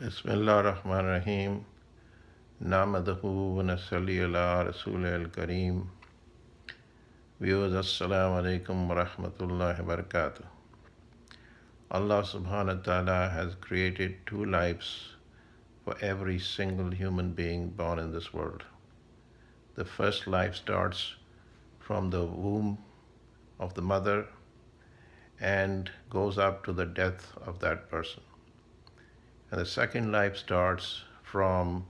Bismillah ar-Rahman ar-Rahim. Namaduhu wa nasalli ala Rasul al-Kareem. Viewers, Assalamu alaikum wa rahmatullahi wa barakatuh. Allah subhanahu wa ta'ala has created two lives for every single human being born in this world. The first life starts from the womb of the mother and goes up to the death of that person. And the second life starts from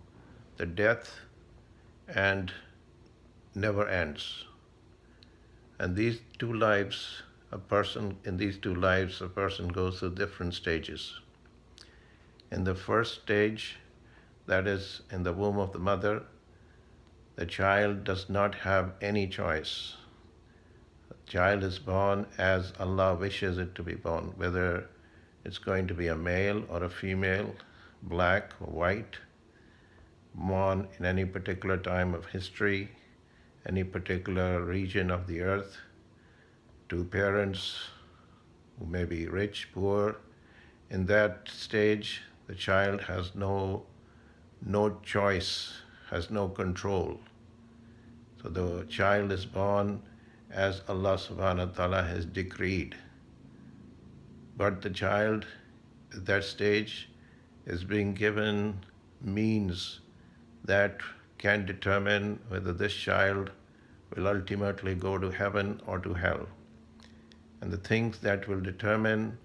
the death and never ends. And these two lives, in these two lives, a person goes through different stages. In the first stage, that is in the womb of the mother, the child does not have any choice. The child is born as Allah wishes it to be born, whether it's going to be a male or a female, black or white, born in any particular time of history, any particular region of the earth, to parents who may be rich, poor. In that stage, the child has no choice, has no control. So the child is born as Allah subhanahu wa ta'ala has decreed. But the child at that stage is being given means that can determine whether this child will ultimately go to heaven or to hell. And the things that will determine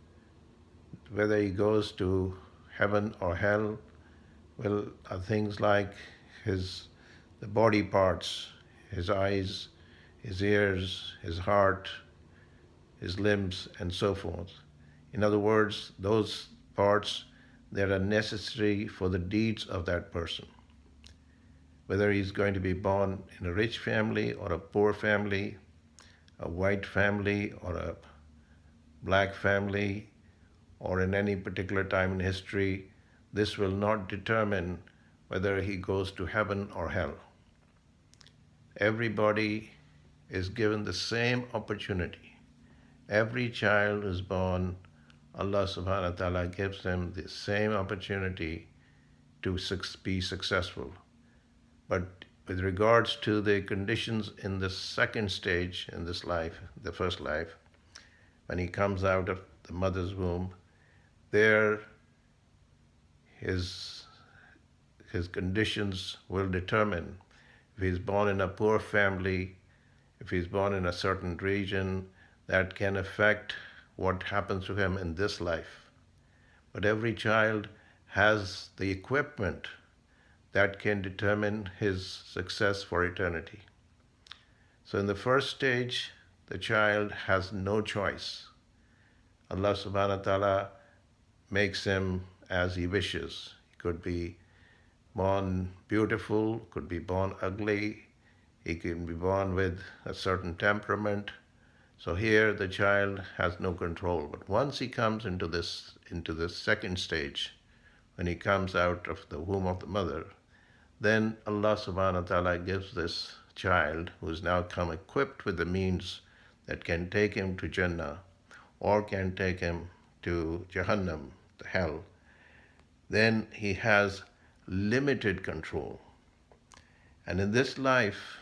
whether he goes to heaven or hell are things like the body parts, his eyes, his ears, his heart, his limbs, and so forth. In other words, those parts that are necessary for the deeds of that person. Whether he's going to be born in a rich family or a poor family, a white family or a black family, or in any particular time in history, this will not determine whether he goes to heaven or hell. Everybody is given the same opportunity. Every child is born, Allah subhanahu wa ta'ala gives them the same opportunity to be successful. But with regards to the conditions in the second stage in this life, the first life, when he comes out of the mother's womb, there his conditions will determine if he's born in a poor family, if he's born in a certain region, that can affect what happens to him in this life. But every child has the equipment that can determine his success for eternity. So in the first stage, the child has no choice. Allah subhanahu wa ta'ala makes him as he wishes. He could be born beautiful, could be born ugly, he can be born with a certain temperament. So here the child has no control. But once he comes into this second stage, when he comes out of the womb of the mother, then Allah subhanahu wa ta'ala gives this child, who is now come equipped with the means that can take him to Jannah or can take him to Jahannam, the hell, then he has limited control. And in this life,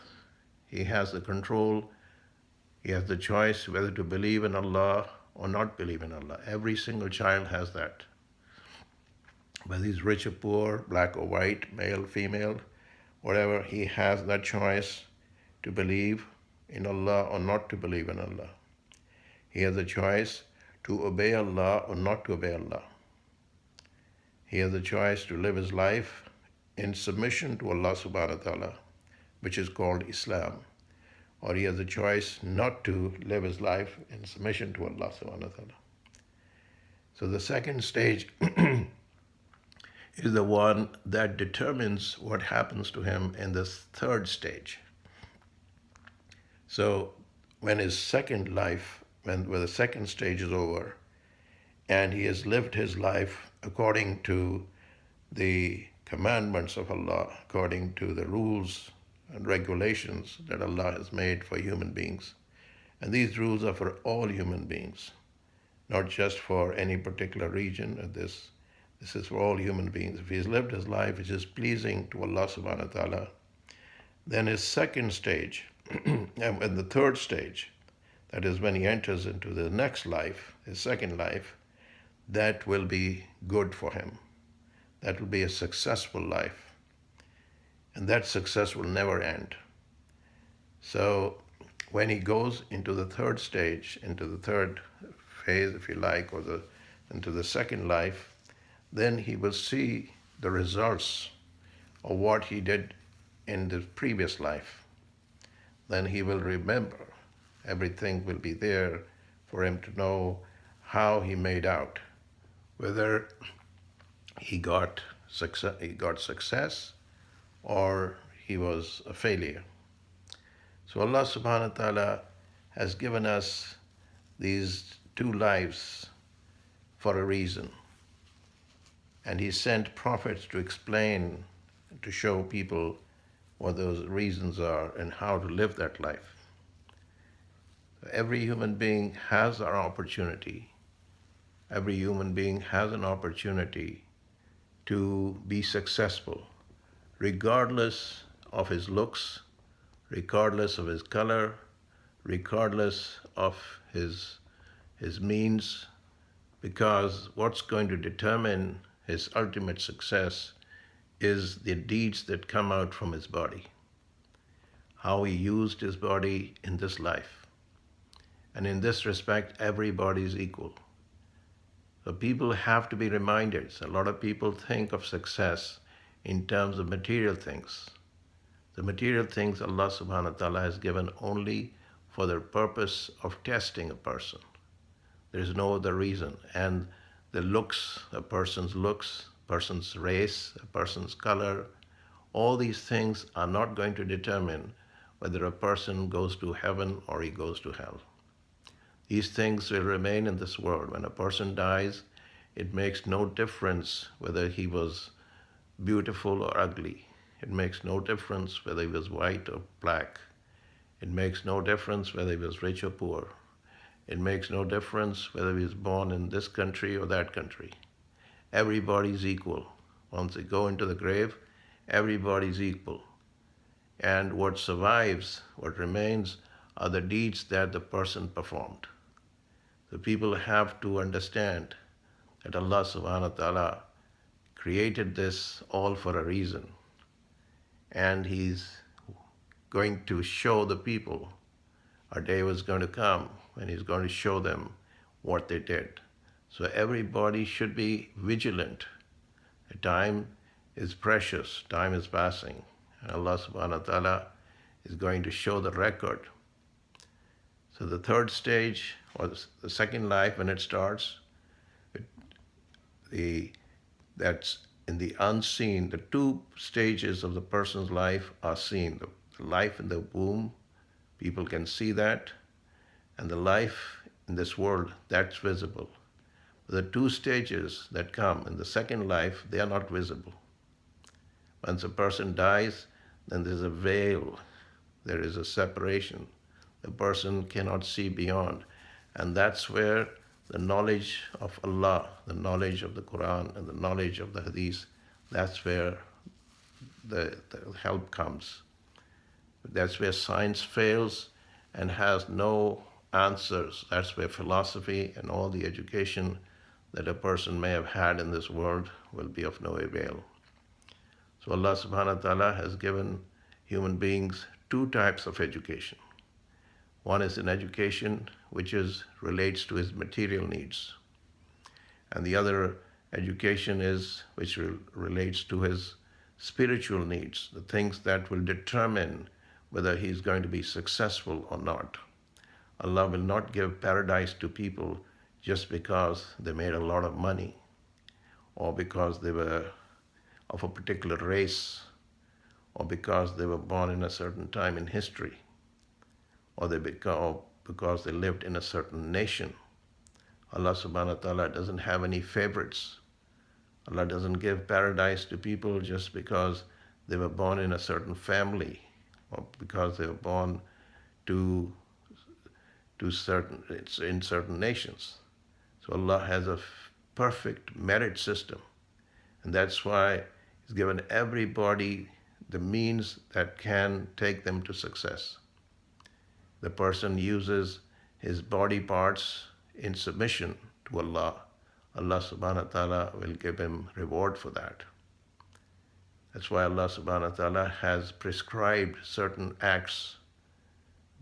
he has the control, he has the choice whether to believe in Allah or not believe in Allah. Every single child has that. Whether he's rich or poor, black or white, male, female, whatever, he has that choice to believe in Allah or not to believe in Allah. He has a choice to obey Allah or not to obey Allah. He has a choice to live his life in submission to Allah subhanahu wa ta'ala, which is called Islam. Or he has a choice not to live his life in submission to Allah subhanahu wa ta'ala. So the second stage is the one that determines what happens to him in the third stage. So when his second life, when the second stage is over, and he has lived his life according to the commandments of Allah, according to the rules and regulations that Allah has made for human beings. And these rules are for all human beings, not just for any particular region of this. This is for all human beings. If he's lived his life which is pleasing to Allah subhanahu wa ta'ala, then his second stage, and the third stage, that is when he enters into the next life, his second life, that will be good for him. That will be a successful life. And that success will never end. So when he goes into the third stage, into the third phase, if you like, or into the second life, then he will see the results of what he did in the previous life. Then he will remember. Everything will be there for him to know how he made out, whether he got success or he was a failure. So Allah subhanahu wa ta'ala has given us these two lives for a reason. And he sent prophets to explain, to show people what those reasons are and how to live that life. Every human being has an opportunity. Every human being has an opportunity to be successful, regardless of his looks, regardless of his color, regardless of his means, because what's going to determine his ultimate success is the deeds that come out from his body, how he used his body in this life. And in this respect, everybody is equal. So people have to be reminded. A lot of people think of success in terms of material things. The material things Allah subhanahu wa ta'ala has given only for the purpose of testing a person. There is no other reason. And the looks, a person's race, a person's color, all these things are not going to determine whether a person goes to heaven or he goes to hell. These things will remain in this world. When a person dies, it makes no difference whether he was beautiful or ugly. It makes no difference whether he was white or black. It makes no difference whether he was rich or poor. It makes no difference whether he was born in this country or that country. Everybody's equal. Once they go into the grave, everybody's equal. And what survives, what remains, are the deeds that the person performed. The people have to understand that Allah subhanahu wa ta'ala created this all for a reason. And He's going to show the people. A day was going to come when He's going to show them what they did. So everybody should be vigilant. The time is precious, time is passing. And Allah subhanahu wa ta'ala is going to show the record. So the third stage, or the second life when it starts, that's in the unseen. The two stages of the person's life are seen. The life in the womb, people can see that, and the life in this world, that's visible. The two stages that come in the second life, they are not visible. Once a person dies, then there's a veil, there is a separation. The person cannot see beyond. And that's where the knowledge of Allah, the knowledge of the Quran, and the knowledge of the Hadith, that's where the help comes. That's where science fails and has no answers. That's where philosophy and all the education that a person may have had in this world will be of no avail. So Allah subhanahu wa ta'ala has given human beings two types of education. One is an education which relates to his material needs. And the other education is which relates to his spiritual needs, the things that will determine whether he's going to be successful or not. Allah will not give paradise to people just because they made a lot of money or because they were of a particular race or because they were born in a certain time in history or because they lived in a certain nation. Allah subhanahu wa ta'ala doesn't have any favorites. Allah doesn't give paradise to people just because they were born in a certain family or because they were born in certain nations. So Allah has a perfect merit system. And that's why He's given everybody the means that can take them to success. The person uses his body parts in submission to Allah. Allah subhanahu wa ta'ala will give him reward for that. That's why Allah subhanahu wa ta'ala has prescribed certain acts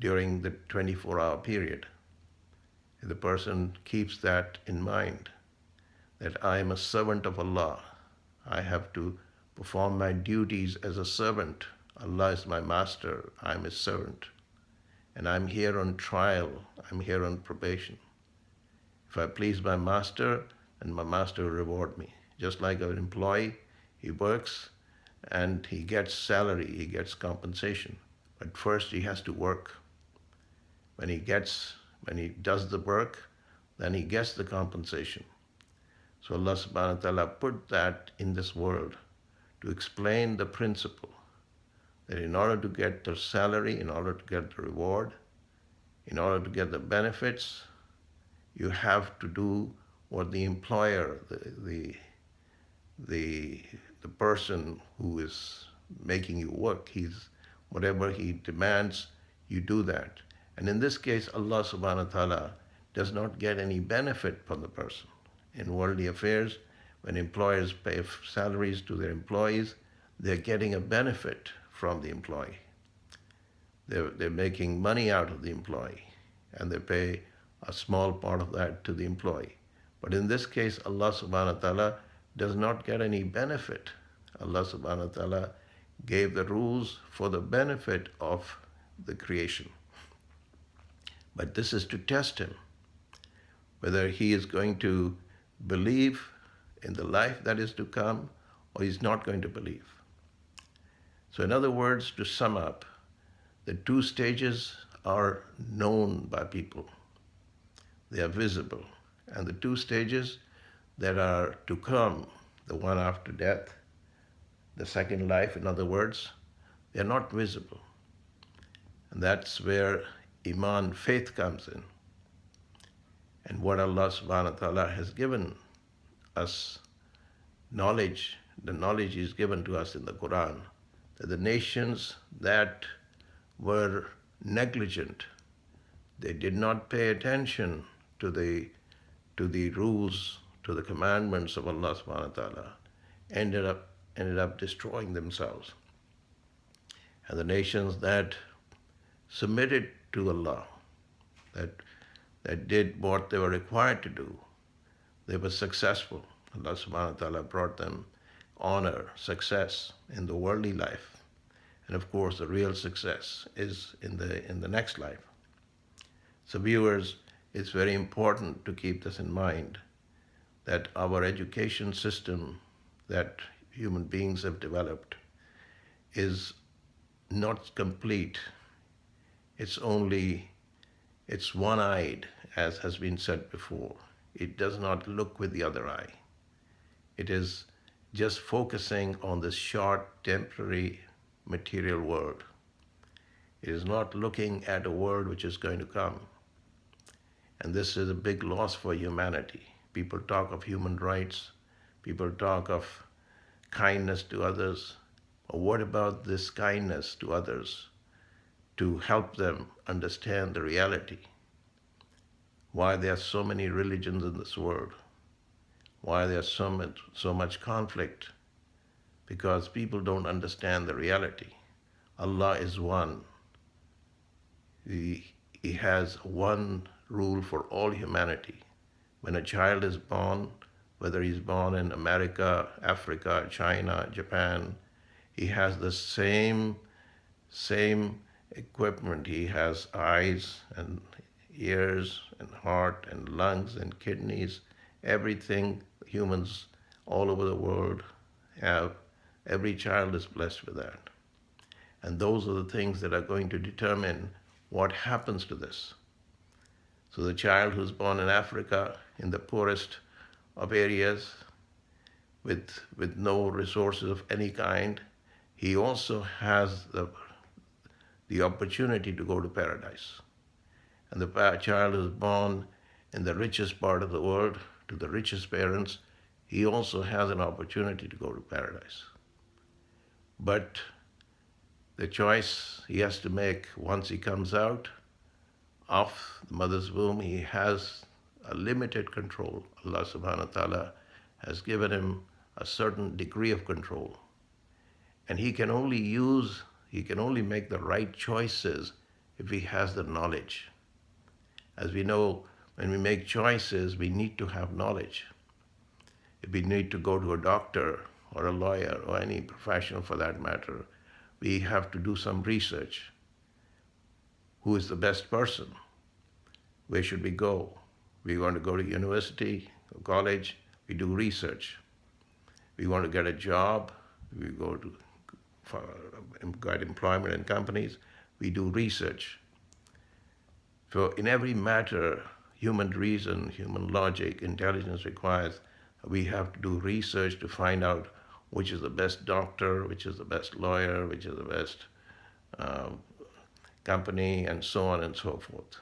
during the 24-hour period. If the person keeps that in mind, that I am a servant of Allah, I have to perform my duties as a servant. Allah is my master, I am His servant. And I'm here on trial, I'm here on probation. If I please my master, then my master will reward me. Just like an employee, he works and he gets salary, he gets compensation. But first he has to work. When he does the work, then he gets the compensation. So Allah subhanahu wa ta'ala put that in this world to explain the principle that in order to get the salary, in order to get the reward, in order to get the benefits, you have to do what the employer, the person who is making you work, whatever he demands, you do that. And in this case, Allah subhanahu wa ta'ala does not get any benefit from the person. In worldly affairs, when employers pay salaries to their employees, they're getting a benefit from the employee. They're making money out of the employee, and they pay a small part of that to the employee. But in this case, Allah subhanahu wa ta'ala does not get any benefit. Allah subhanahu wa ta'ala gave the rules for the benefit of the creation. But this is to test him, whether he is going to believe in the life that is to come or he's not going to believe. So in other words, to sum up, the two stages are known by people. They are visible. And the two stages that are to come, the one after death, the second life, in other words, they are not visible. And that's where Iman, faith, comes in. And what Allah subhanahu wa ta'ala has given us knowledge, the knowledge is given to us in the Quran, that the nations that were negligent, they did not pay attention to the rules, to the commandments of Allah subhanahu wa ta'ala, ended up destroying themselves. And the nations that submitted to Allah, that did what they were required to do, they were successful. Allah subhanahu wa ta'ala brought them honor, success in the worldly life. And of course, the real success is in the next life. So viewers, it's very important to keep this in mind, that our education system that human beings have developed is not complete. It's one-eyed, as has been said before. It does not look with the other eye. It is just focusing on this short, temporary, material world. It is not looking at a world which is going to come. And this is a big loss for humanity. People talk of human rights. People talk of kindness to others. But what about this kindness to others to help them understand the reality? Why there are so many religions in this world? Why there's so much conflict? Because people don't understand the reality. Allah is one. He has one rule for all humanity. When a child is born, whether he's born in America, Africa, China, Japan, he has the same equipment. He has eyes and ears and heart and lungs and kidneys, everything humans all over the world have. Every child is blessed with that. And those are the things that are going to determine what happens to this. So the child who's born in Africa, in the poorest of areas, with no resources of any kind, he also has the opportunity to go to paradise. And the child who's born in the richest part of the world, to the richest parents, he also has an opportunity to go to paradise. But the choice he has to make once he comes out of the mother's womb, he has a limited control. Allah subhanahu wa ta'ala has given him a certain degree of control. And he can only make the right choices if he has the knowledge. As we know, when we make choices, we need to have knowledge. If we need to go to a doctor or a lawyer or any professional for that matter, we have to do some research. Who is the best person? Where should we go? We want to go to university or college, we do research. We want to get a job, we go to get employment in companies, we do research. So in every matter, human reason, human logic, intelligence requires we have to do research to find out which is the best doctor, which is the best lawyer, which is the best company, and so on and so forth.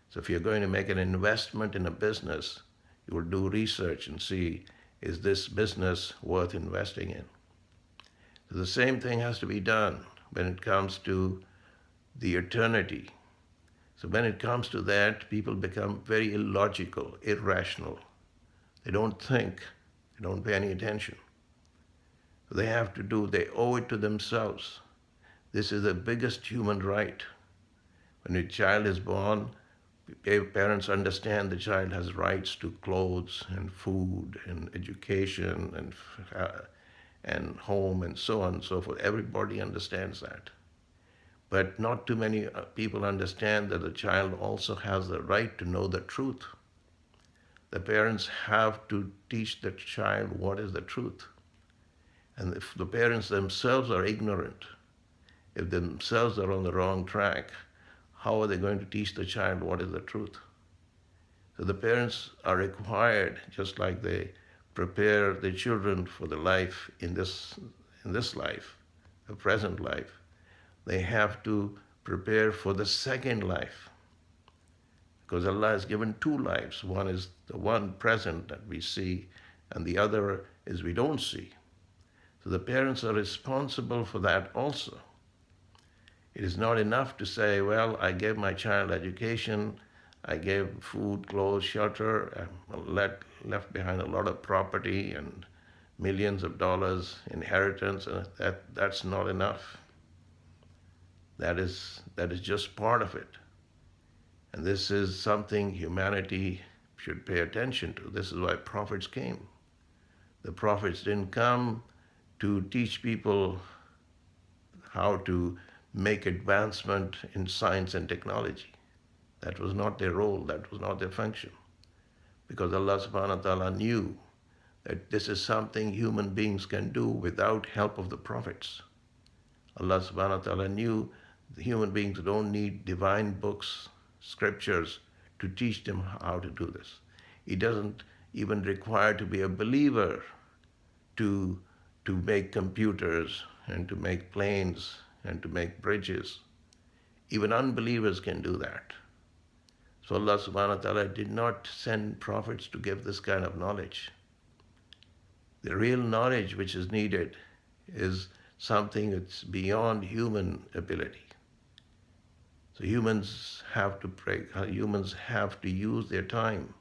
So if you're going to make an investment in a business, you will do research and see, is this business worth investing in? So the same thing has to be done when it comes to the eternity. So when it comes to that, people become very illogical, irrational. They don't think, they don't pay any attention. They owe it to themselves. This is the biggest human right. When a child is born, parents understand the child has rights to clothes and food and education and home and so on and so forth. Everybody understands that. But not too many people understand that the child also has the right to know the truth. The parents have to teach the child what is the truth. And if the parents themselves are ignorant, if themselves are on the wrong track, how are they going to teach the child what is the truth? So the parents are required, just like they prepare the children for the life in this life, the present life, they have to prepare for the second life. Because Allah has given two lives. One is the one present that we see, and the other is we don't see. So the parents are responsible for that also. It is not enough to say, well, I gave my child education, I gave food, clothes, shelter, left behind a lot of property and millions of dollars inheritance, and that's not enough. That is just part of it. And this is something humanity should pay attention to. This is why prophets came. The prophets didn't come to teach people how to make advancement in science and technology. That was not their role, that was not their function. Because Allah subhanahu wa ta'ala knew that this is something human beings can do without help of the prophets. Allah subhanahu wa ta'ala knew the human beings don't need divine books, scriptures to teach them how to do this. It doesn't even require to be a believer to make computers and to make planes and to make bridges. Even unbelievers can do that. So Allah subhanahu wa ta'ala did not send prophets to give this kind of knowledge. The real knowledge which is needed is something that's beyond human ability. So humans have to pray, humans have to use their time